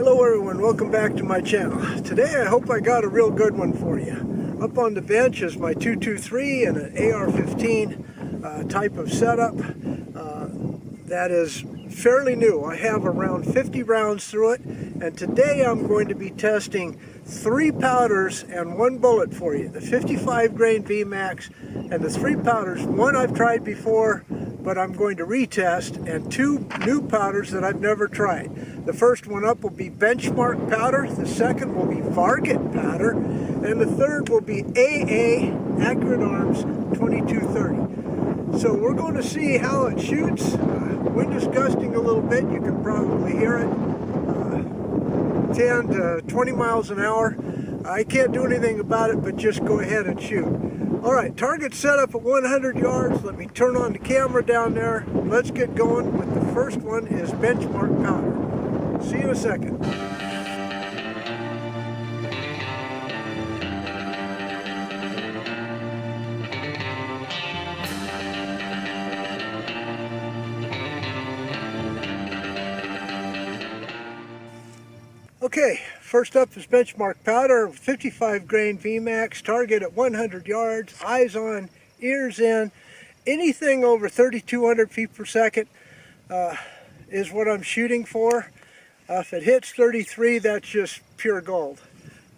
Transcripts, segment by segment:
Hello everyone, welcome back to my channel. Today I hope I got a real good one for you. Up on the bench is my 223 and an AR-15 type of setup that is fairly new. I have around 50 rounds through it, and today I'm going to be testing 3 powders and 1 bullet for you. The 55 grain VMAX and the 3 powders. One I've tried before, but I'm going to retest, and 2 new powders that I've never tried. The first one up will be Benchmark powder, the second will be Varg Powder, and the third will be AA Acurate Arms 2230. So we're going to see how it shoots. Wind is gusting a little bit, you can probably hear it. 10 to 20 miles an hour. I can't do anything about it, but just go ahead and shoot. Alright, target set up at 100 yards. Let me turn on the camera down there. Let's get going with the first one is Benchmark powder. See you in a second. Okay, first up is Benchmark powder, 55 grain VMAX, target at 100 yards, eyes on, ears in. Anything over 3,200 feet per second is what I'm shooting for. If it hits 33, that's just pure gold.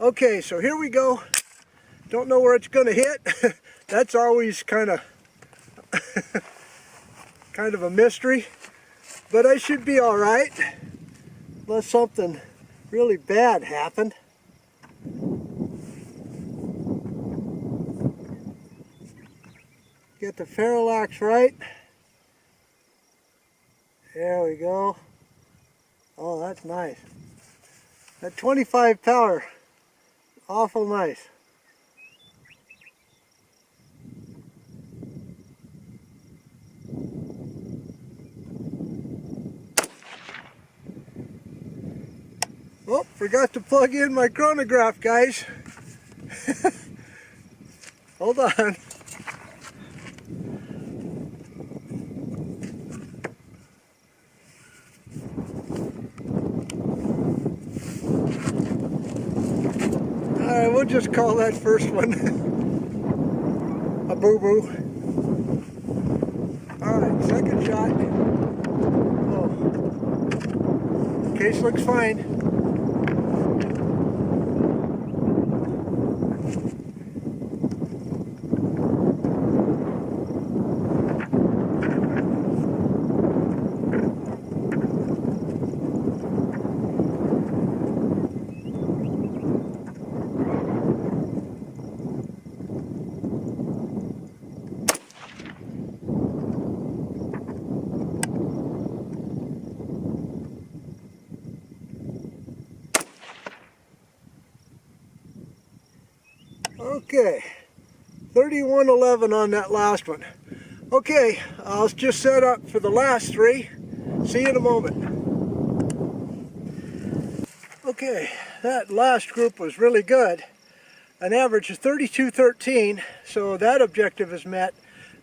Okay, so here we go. Don't know where it's going to hit. That's always kind of a mystery, but I should be all right, unless something really bad happened. Get the parallax right. There we go. Oh, that's nice. That 25 power, awful nice. Oh, forgot to plug in my chronograph, guys. Hold on. Alright, we'll just call that first one a boo-boo. Alright, second shot. Oh. Case looks fine. Okay, 3111 on that last one. Okay, I'll just set up for the last 3. See you in a moment. Okay, that last group was really good. An average of 3213, so that objective is met.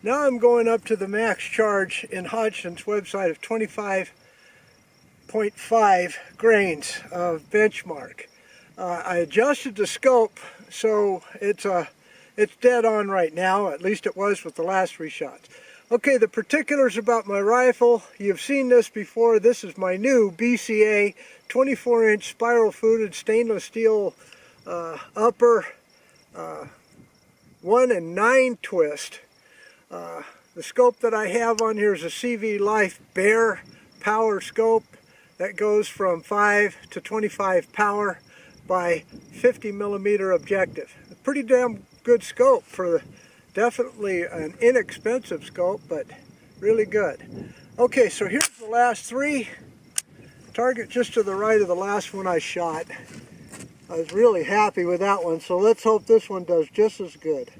Now I'm going up to the max charge in Hodgson's website of 25.5 grains of benchmark. I adjusted the scope, so it's dead on right now. At least it was with the last 3 shots. Okay, the particulars about my rifle. You've seen this before. This is my new BCA 24-inch spiral-footed stainless steel upper 1 9 twist. The scope that I have on here is a CV Life Bear power scope that goes from 5 to 25 power by 50 millimeter objective. A pretty damn good scope for definitely an inexpensive scope, but really good. Okay, so here's the last 3. Target just to the right of the last one I shot. I was really happy with that one, so let's hope this one does just as good.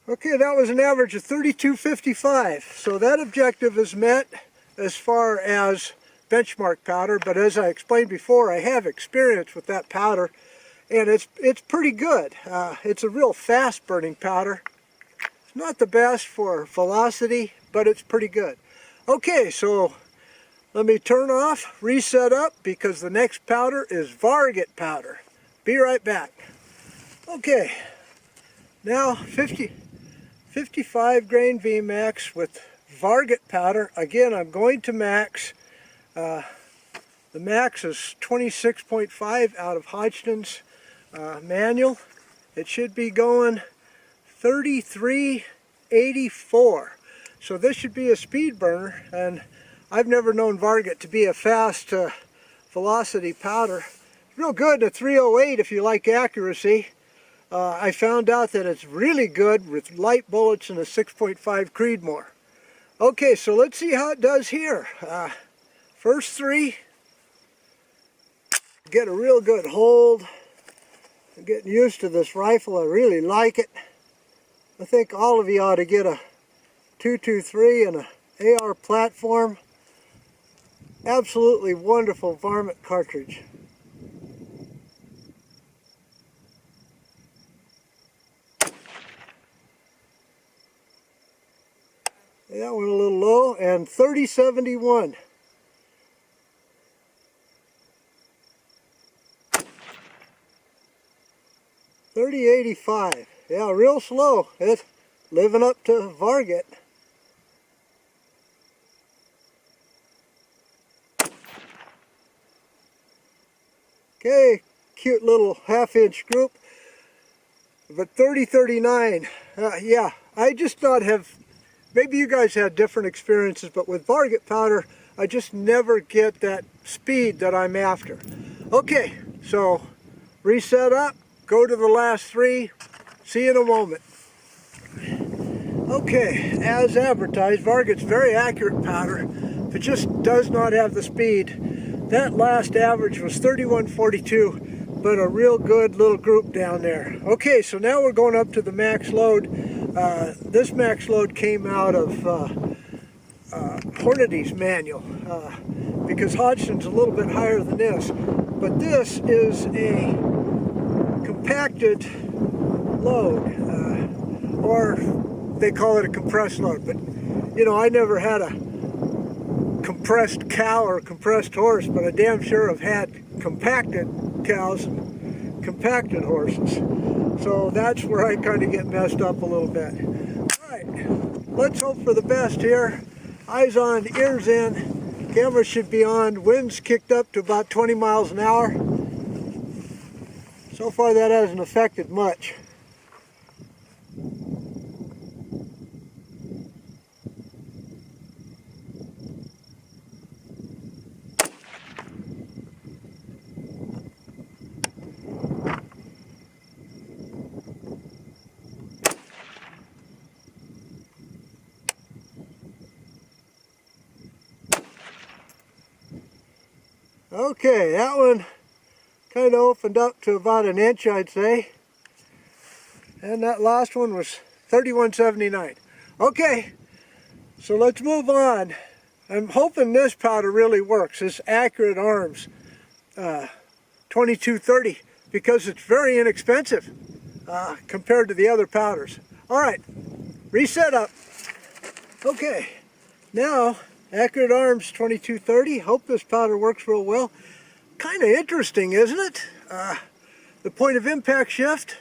Okay, that was an average of 32.55, so that objective is met. as far as benchmark powder, but as I explained before, I have experience with that powder, and it's pretty good. It's a real fast burning powder. It's not the best for velocity, but it's pretty good. Okay, so let me turn off, reset up, because the next powder is Varg powder. Be right back. Okay, now 55 grain VMAX with Varg powder. Again, I'm going to max. The max is 26.5 out of Hodgson's manual. It should be going 3384. So this should be a speed burner, and I've never known Varg to be a fast velocity powder. It's real good at 308 if you like accuracy. I found out that it's really good with light bullets and a 6.5 Creedmoor. Okay, so let's see how it does here. First three, get a real good hold. I'm getting used to this rifle. I really like it. I think all of you ought to get a 223 and an AR platform. Absolutely wonderful varmint cartridge. That went a little low, and 3071. .3085. Yeah, real slow. It's living up to Varg. Okay, cute little half-inch group. But 3039. Yeah, I just not have. Maybe you guys had different experiences, but with Varg powder, I just never get that speed that I'm after. Okay, so reset up, go to the last three, see you in a moment. Okay, as advertised, Varg's very accurate powder, but just does not have the speed. That last average was 3142, but a real good little group down there. Okay, so now we're going up to the max load. This max load came out of Hornady's manual, because Hodgson's a little bit higher than this. But this is a compacted load, or they call it a compressed load. But, you know, I never had a compressed cow or compressed horse, but I damn sure have had compacted cows and compacted horses. So that's where I kind of get messed up a little bit. All right, let's hope for the best here. Eyes on, ears in. Camera should be on. Wind's kicked up to about 20 miles an hour. So far that hasn't affected much. Okay, that one kind of opened up to about an inch, I'd say. And that last one was 3179. Okay, so let's move on. I'm hoping this powder really works, this Acurate Arms 2230, because it's very inexpensive compared to the other powders. All right, reset up. Okay, now Acurate Arms 2230. Hope this powder works real well. Kind of interesting, isn't it? The point of impact shift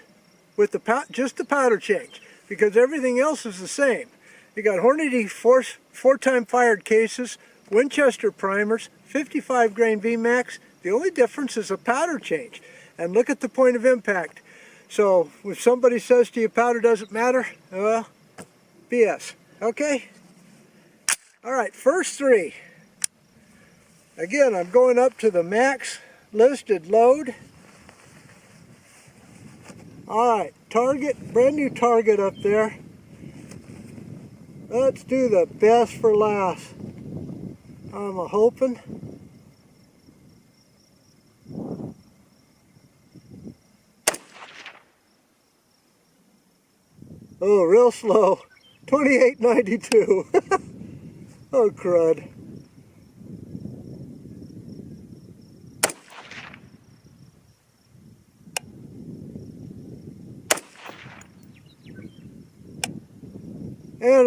with the just the powder change, because everything else is the same. You got Hornady four-time fired cases, Winchester primers, 55 grain VMAX. The only difference is a powder change. And look at the point of impact. So if somebody says to you powder doesn't matter, well, BS. Okay? All right, first three. Again, I'm going up to the max listed load. All right, target, brand new target up there. Let's do the best for last. I'm hoping. Oh, real slow. 2892. Oh, crud.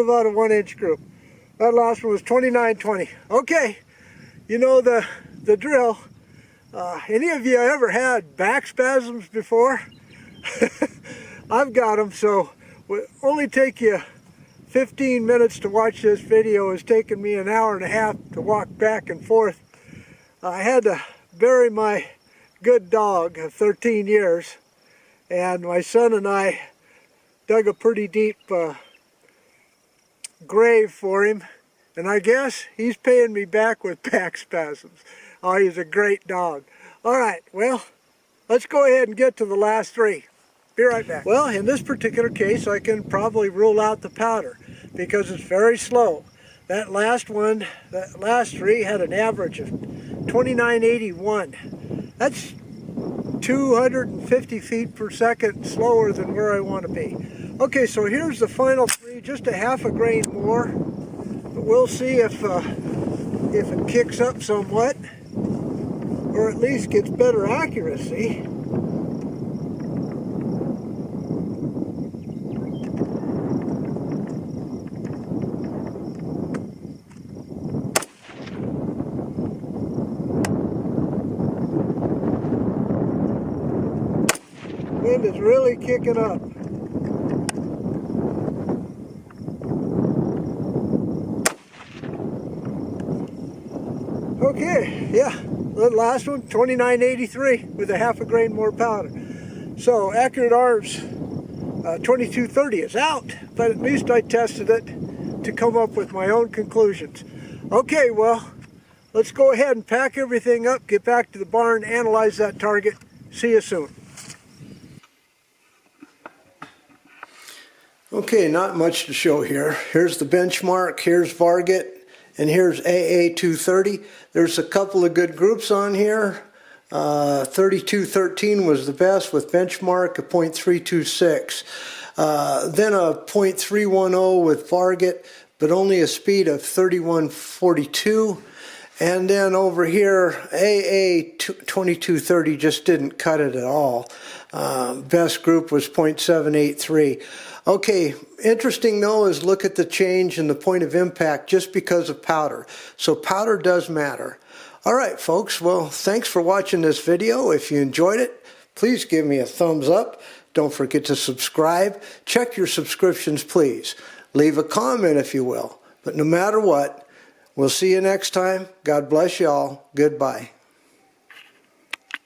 of out of 1 inch group. That last one was 29-20. Okay, you know the drill. Any of you ever had back spasms before? I've got them, so it only take you 15 minutes to watch this video. It's taken me an hour and a half to walk back and forth. I had to bury my good dog of 13 years, and my son and I dug a pretty deep grave for him, and I guess he's paying me back with back spasms. Oh, he's a great dog. All right, well, let's go ahead and get to the last three. Be right back. Well, in this particular case, I can probably rule out the powder because it's very slow. That last one, that last three had an average of 29.81. That's 250 feet per second slower than where I want to be. Okay, so here's the final three, just a half a grain more. But we'll see if it kicks up somewhat, or at least gets better accuracy. Wind is really kicking up. Okay, yeah, the last one, 29.83 with a half a grain more powder. So Acurate Arms 2230 is out, but at least I tested it to come up with my own conclusions. Okay, well, let's go ahead and pack everything up, get back to the barn, analyze that target. See you soon. Okay, not much to show here. Here's the benchmark, here's Varg, and here's AA230. There's a couple of good groups on here. 3213 was the best with benchmark of 0.326. Then a 0.310 with Varg, but only a speed of 3142. And then over here, AA2230 just didn't cut it at all. Best group was 0.783. Okay, interesting though is look at the change in the point of impact just because of powder. So powder does matter. All right, folks, well, thanks for watching this video. If you enjoyed it, please give me a thumbs up. Don't forget to subscribe. Check your subscriptions, please. Leave a comment if you will. But no matter what, we'll see you next time. God bless you all. Goodbye.